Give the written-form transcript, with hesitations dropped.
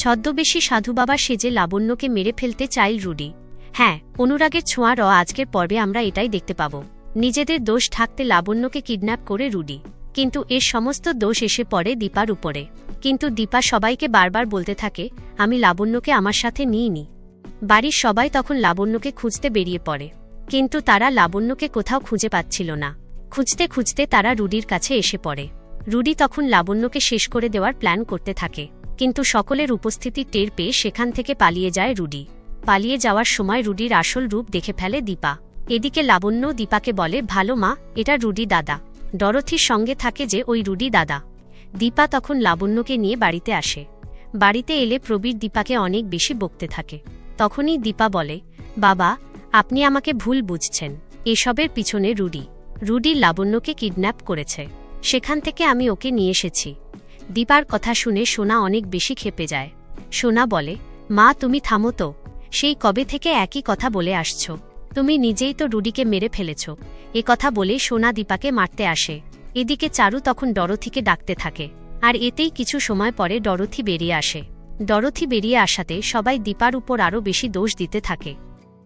ছদ্মবেশী সাধু বাবা সেজে লাবণ্যকে মেরে ফেলতে চাইল রুডি। হ্যাঁ, অনুরাগের ছোঁয়ার আজকের পর্বে আমরা এটাই দেখতে পাব। নিজেদের দোষ ঢাকতে লাবণ্যকে কিডন্যাপ করে রুডি, কিন্তু এর সমস্ত দোষ এসে পড়ে দীপার উপরে। কিন্তু দীপা সবাইকে বারবার বলতে থাকে, আমি লাবণ্যকে আমার সাথে নিইনি। বাড়ির সবাই তখন লাবণ্যকে খুঁজতে বেরিয়ে পড়ে, কিন্তু তারা লাবণ্যকে কোথাও খুঁজে পাচ্ছিল না। খুঁজতে খুঁজতে তারা রুডির কাছে এসে পড়ে। রুডি তখন লাবণ্যকে শেষ করে দেওয়ার প্ল্যান করতে থাকে, কিন্তু সকলের উপস্থিতি টের পেয়ে সেখান থেকে পালিয়ে যায় রুডি। পালিয়ে যাওয়ার সময় রুডির আসল রূপ দেখে ফেলে দীপা। এদিকে লাবণ্য দীপাকে বলে, ভালো মা, এটা রুডি দাদা। ডরথির সঙ্গে থাকে যে ওই রুডি দাদা। দীপা তখন লাবণ্যকে নিয়ে বাড়িতে আসে। বাড়িতে এলে প্রবীর দীপাকে অনেক বেশি বকতে থাকে। তখনই দীপা বলে, বাবা, আপনি আমাকে ভুল বুঝছেন। এসবের পিছনে রুডি লাবণ্যকে কিডন্যাপ করেছে, সেখান থেকে আমি ওকে নিয়ে এসেছি। দীপার কথা শুনে সোনা অনেক বেশি ক্ষেপে যায়। সোনা বলে, মা তুমি থামো তো, সেই কবে থেকে একই কথা বলে আসছ। তুমি নিজেই তো রুডিকে মেরে ফেলেছ। এ কথা বলে সোনা দীপাকে মারতে আসে। এদিকে চারু তখন ডরথিকে ডাকতে থাকে, আর এতেই কিছু সময় পরে ডরথি বেরিয়ে আসে। ডরথি বেরিয়ে আসাতে সবাই দীপার উপর আরও বেশি দোষ দিতে থাকে।